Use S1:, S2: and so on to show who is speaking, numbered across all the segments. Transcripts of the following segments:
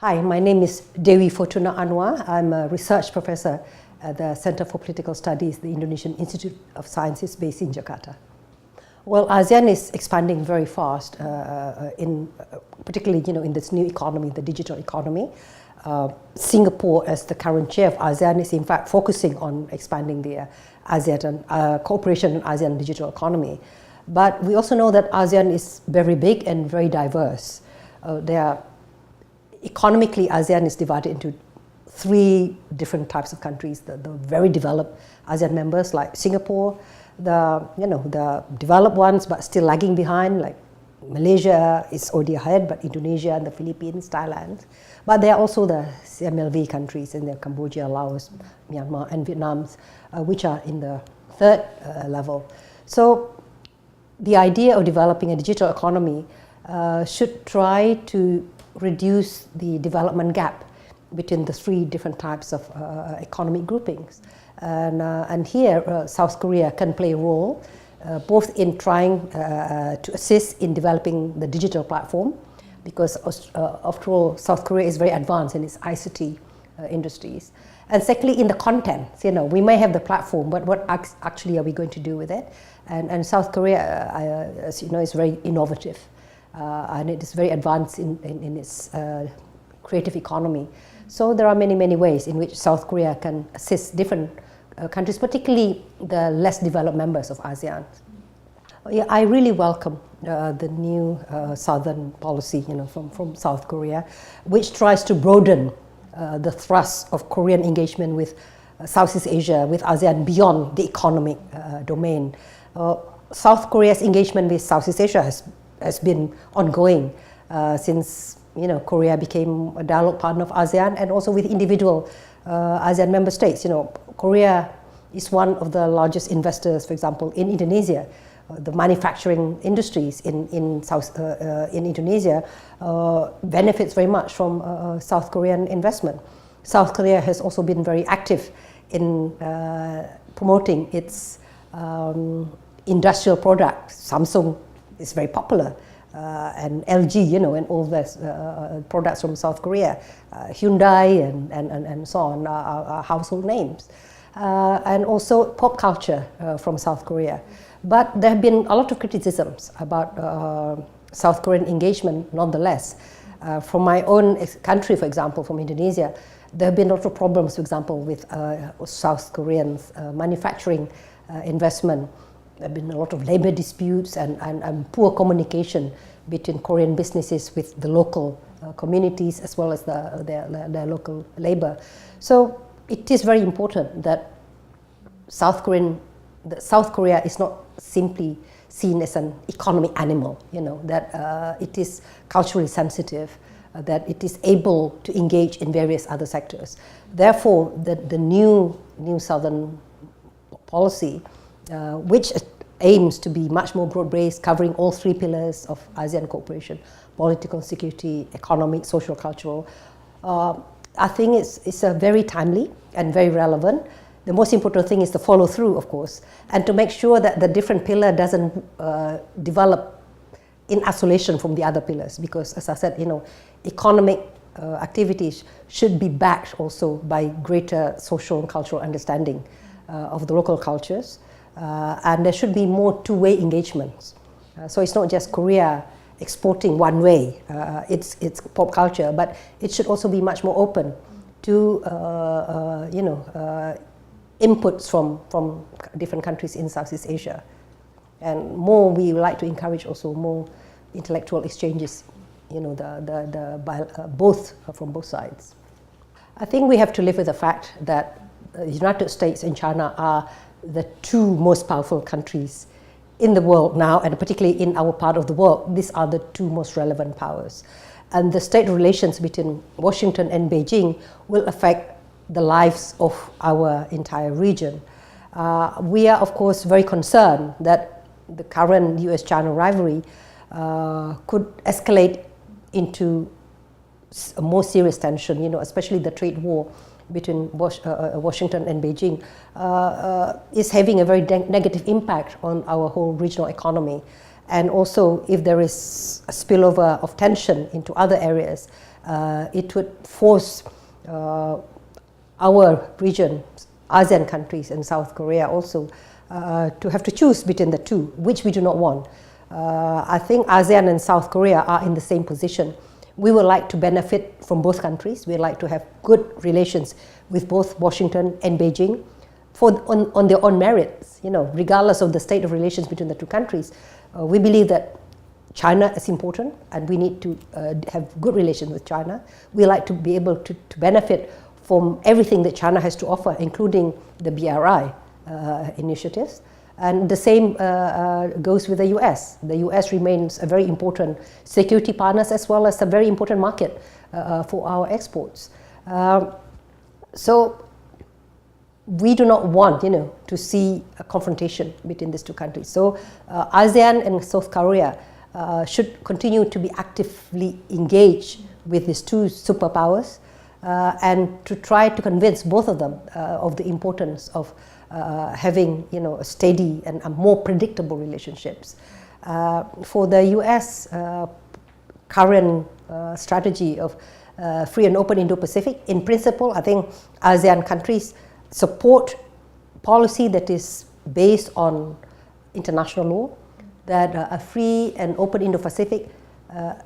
S1: Hi, my name is Dewi Fortuna Anwar. I'm a research professor at the Center for Political Studies, the Indonesian Institute of Sciences based in Jakarta. Well, ASEAN is expanding very fast, particularly in this new economy, the digital economy. Singapore, as the current chair of ASEAN, is in fact focusing on expanding the ASEAN cooperation in ASEAN digital economy. But we also know that ASEAN is very big and very diverse. Economically, ASEAN is divided into three different types of countries: the very developed ASEAN members like Singapore, the developed ones but still lagging behind like Malaysia is already ahead, but Indonesia and the Philippines, Thailand. But there are also the CMLV countries, and there are Cambodia, Laos, Myanmar, and Vietnam, which are in the third level. So the idea of developing a digital economy should try to reduce the development gap between the three different types of economic groupings. And here, South Korea can play a role, both in trying to assist in developing the digital platform, because after all, South Korea is very advanced in its ICT industries. And secondly, in the content, we may have the platform, but what actually are we going to do with it? And South Korea, as you know, is very innovative. And it is very advanced in its creative economy. So there are many ways in which South Korea can assist different countries, particularly the less developed members of ASEAN. Yeah, I really welcome the new Southern policy, from South Korea, which tries to broaden the thrust of Korean engagement with Southeast Asia, with ASEAN beyond the economic domain. South Korea's engagement with Southeast Asia has been ongoing since Korea became a dialogue partner of ASEAN, and also with individual ASEAN member states. Korea is one of the largest investors, for example, in Indonesia. The manufacturing industries in Indonesia benefits very much from South Korean investment. South Korea has also been very active in promoting its industrial products. Samsung is very popular, and LG, and all the products from South Korea, Hyundai and so on are household names. And also pop culture from South Korea. But there have been a lot of criticisms about South Korean engagement nonetheless. From my own country, for example, from Indonesia, there have been a lot of problems, for example, with South Koreans' manufacturing investment. There have been a lot of labor disputes and poor communication between Korean businesses with the local communities as well as their local labor. So it is very important that South Korea is not simply seen as an economic animal, that it is culturally sensitive, that it is able to engage in various other sectors. Therefore, the new Southern policy, which aims to be much more broad-based, covering all three pillars of ASEAN cooperation: political, security, economic, social, cultural. I think it's very timely and very relevant. The most important thing is to follow through, of course, and to make sure that the different pillar doesn't develop in isolation from the other pillars, because, as I said, economic activities should be backed also by greater social and cultural understanding of the local cultures. And there should be more two-way engagements. So it's not just Korea exporting one way, it's pop culture, but it should also be much more open to inputs from different countries in Southeast Asia. And more, we would like to encourage also more intellectual exchanges, both from both sides. I think we have to live with the fact that the United States and China are the two most powerful countries in the world now, and particularly in our part of the world. These are the two most relevant powers. And the state relations between Washington and Beijing will affect the lives of our entire region. We are, of course, very concerned that the current US-China rivalry could escalate into a more serious tension, especially the trade war between Washington and Beijing is having a very negative impact on our whole regional economy. And also, if there is a spillover of tension into other areas, it would force our region, ASEAN countries and South Korea also, to have to choose between the two, which we do not want. I think ASEAN and South Korea are in the same position. We would like to benefit from both countries. We like to have good relations with both Washington and Beijing on their own merits, regardless of the state of relations between the two countries. We believe that China is important and we need to have good relations with China. We like to be able to benefit from everything that China has to offer, including the BRI initiatives. And the same goes with the US. The US remains a very important security partner as well as a very important market for our exports. So we do not want, to see a confrontation between these two countries. So ASEAN and South Korea should continue to be actively engaged with these two superpowers and to try to convince both of them of the importance of having a steady and a more predictable relationships. For the US current strategy of free and open Indo-Pacific, in principle, I think ASEAN countries support policy that is based on international law, that a free and open Indo-Pacific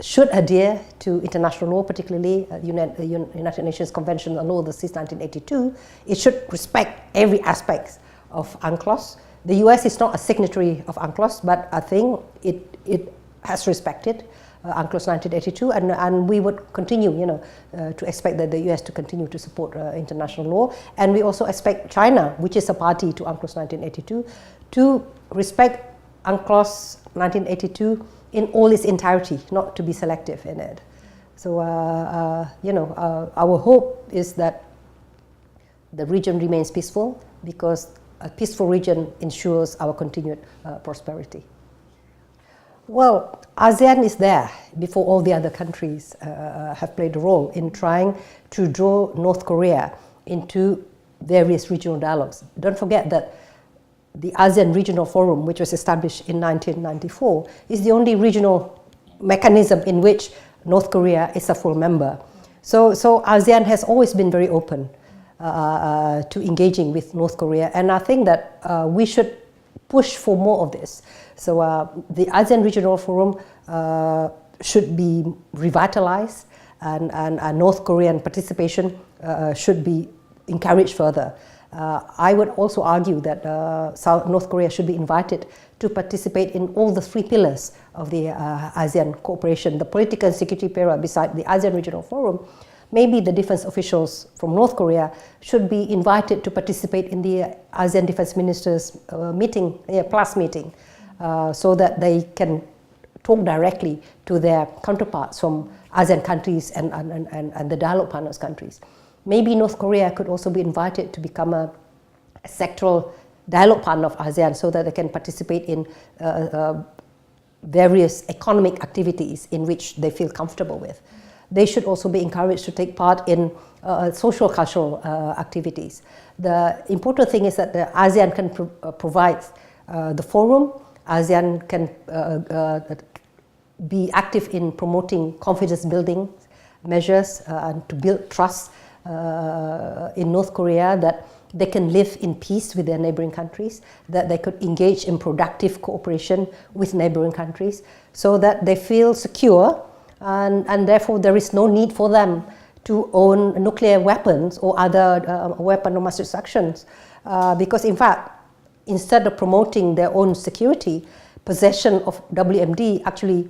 S1: should adhere to international law, particularly United Nations Convention on Law of the Sea 1982. It should respect every aspect of UNCLOS. The US is not a signatory of UNCLOS, but I think it has respected UNCLOS 1982, and we would continue, to expect that the US to continue to support international law. And we also expect China, which is a party to UNCLOS 1982, to respect UNCLOS 1982 in all its entirety, not to be selective in it. So, our hope is that the region remains peaceful, because a peaceful region ensures our continued prosperity. Well, ASEAN is there before all the other countries have played a role in trying to draw North Korea into various regional dialogues. Don't forget that the ASEAN Regional Forum, which was established in 1994, is the only regional mechanism in which North Korea is a full member. So ASEAN has always been very open to engaging with North Korea, and I think that we should push for more of this. So the ASEAN Regional Forum should be revitalized, and North Korean participation should be encouraged further. I would also argue that North Korea should be invited to participate in all the three pillars of the ASEAN cooperation, the political and security pillar beside the ASEAN Regional Forum. Maybe the defense officials from North Korea should be invited to participate in the ASEAN Defense Ministers meeting, plus meeting, so that they can talk directly to their counterparts from ASEAN countries and the dialogue partners countries. Maybe North Korea could also be invited to become a sectoral dialogue partner of ASEAN, so that they can participate in various economic activities in which they feel comfortable with. They should also be encouraged to take part in social cultural activities. The important thing is that the ASEAN can provide the forum. ASEAN can be active in promoting confidence building measures and to build trust in North Korea, that they can live in peace with their neighboring countries, that they could engage in productive cooperation with neighboring countries, so that they feel secure, and therefore there is no need for them to own nuclear weapons or other weapon of mass destruction. Because in fact, instead of promoting their own security, possession of WMD actually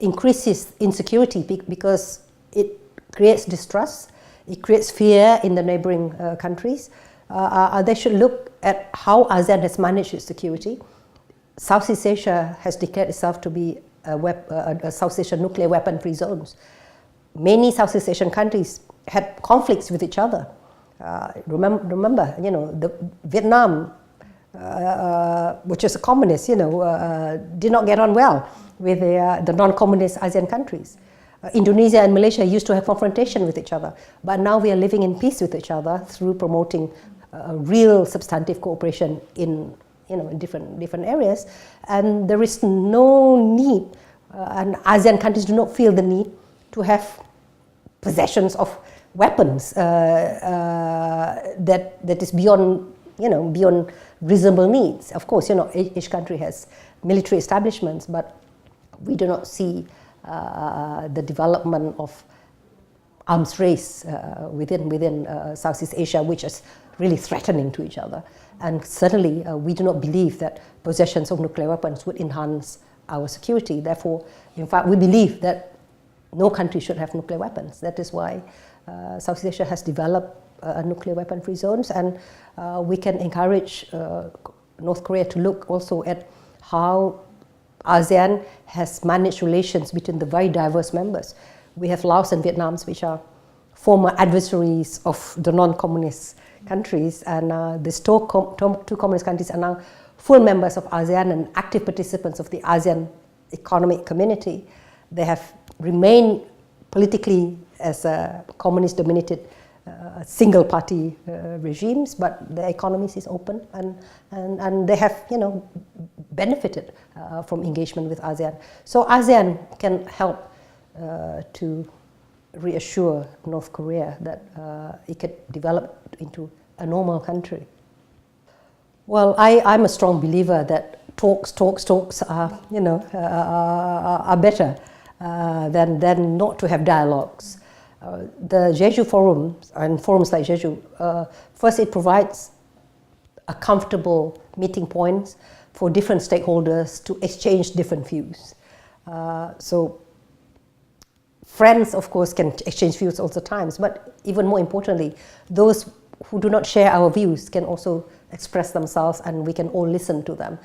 S1: increases insecurity, because it creates distrust, it creates fear in the neighboring countries. They should look at how ASEAN has managed its security. Southeast Asia has declared itself to be a South Asian nuclear weapon-free zones. Many Southeast Asian countries had conflicts with each other. Remember, the Vietnam, which is a communist, did not get on well with the non-communist ASEAN countries. Indonesia and Malaysia used to have confrontation with each other, but now we are living in peace with each other through promoting real substantive cooperation in different areas, and there is no need, and ASEAN countries do not feel the need to have possessions of weapons that is beyond, beyond reasonable needs. Of course, each country has military establishments, but we do not see the development of arms race within Southeast Asia, which is really threatening to each other. And certainly, we do not believe that possessions of nuclear weapons would enhance our security. Therefore, in fact, we believe that no country should have nuclear weapons. That is why Southeast Asia has developed nuclear weapon-free zones, and we can encourage North Korea to look also at how ASEAN has managed relations between the very diverse members. We have Laos and Vietnam, which are former adversaries of the non-communist countries, and these two communist countries are now full members of ASEAN and active participants of the ASEAN economic community. They have remained politically as a communist-dominated single-party regimes, but their economies is open, and they have, benefited from engagement with ASEAN. So ASEAN can help to reassure North Korea that it could develop into a normal country. Well, I'm a strong believer that talks are, are better than not to have dialogues. The Jeju forums and forums like Jeju, first it provides a comfortable meeting point for different stakeholders to exchange different views. So friends, of course, can exchange views all the time, but even more importantly, those who do not share our views can also express themselves, and we can all listen to them.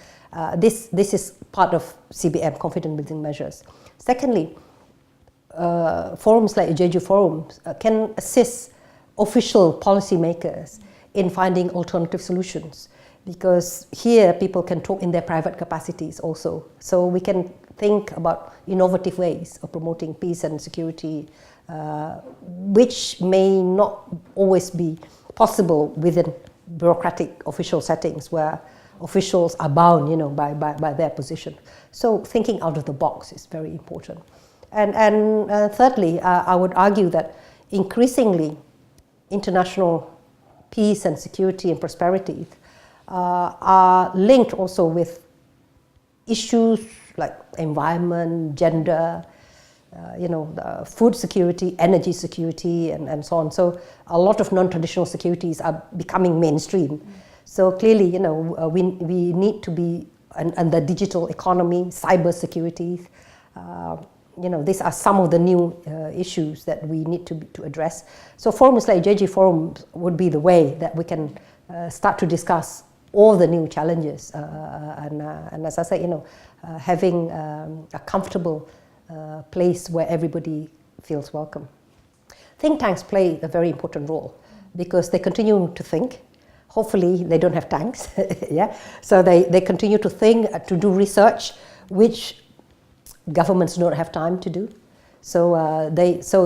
S1: This is part of CBM, confidence building measures. Secondly, forums like Jeju forums can assist official policymakers in finding alternative solutions, because here people can talk in their private capacities also. So we can think about innovative ways of promoting peace and security, which may not always be possible within bureaucratic official settings where officials are bound, by their position. So thinking out of the box is very important. And thirdly, I would argue that increasingly international peace and security and prosperity are linked also with issues like environment, gender, food security, energy security, and so on. So a lot of non-traditional securities are becoming mainstream. So clearly, we need to be, and the digital economy, cyber security, these are some of the new issues that we need to address. So forums like Jeju forums would be the way that we can start to discuss all the new challenges, and as I say, having a comfortable place where everybody feels welcome. Think tanks play a very important role because they continue to think. Hopefully they don't have tanks, yeah. So they continue to think, to do research, which governments don't have time to do. So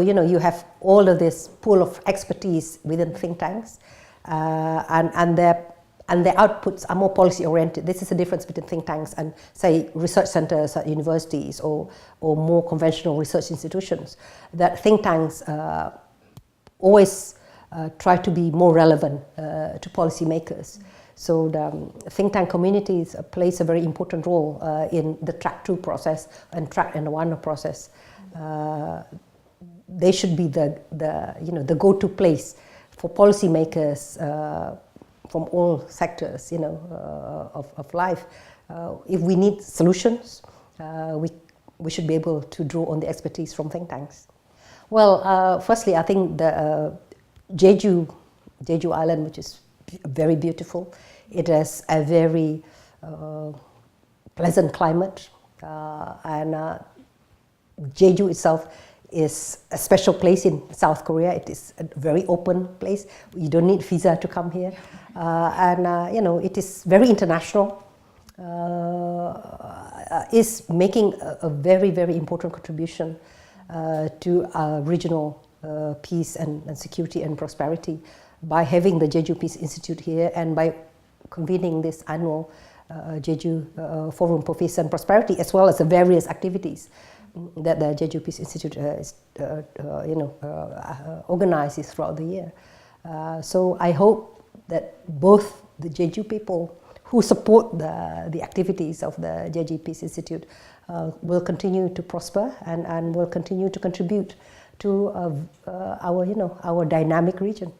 S1: you have all of this pool of expertise within think tanks, and their outputs are more policy oriented. This is the difference between think tanks and, say, research centers at universities or more conventional research institutions. That think tanks always try to be more relevant to policymakers. So the think tank communities plays a very important role in the Track 2 process and Track and One process. They should be the go-to place for policymakers from all sectors, of life. If we need solutions, we should be able to draw on the expertise from think tanks. Well, firstly, I think the Jeju Island, which is very beautiful. It has a very pleasant climate, and Jeju itself is a special place in South Korea. It is a very open place. You don't need visa to come here, and it is very international. Is making a very, very important contribution to regional peace and security and prosperity by having the Jeju Peace Institute here and by convening this annual Jeju Forum for Peace and Prosperity, as well as the various activities. that the Jeju Peace Institute organizes throughout the year. So I hope that both the Jeju people who support the activities of the Jeju Peace Institute will continue to prosper and will continue to contribute to our dynamic region.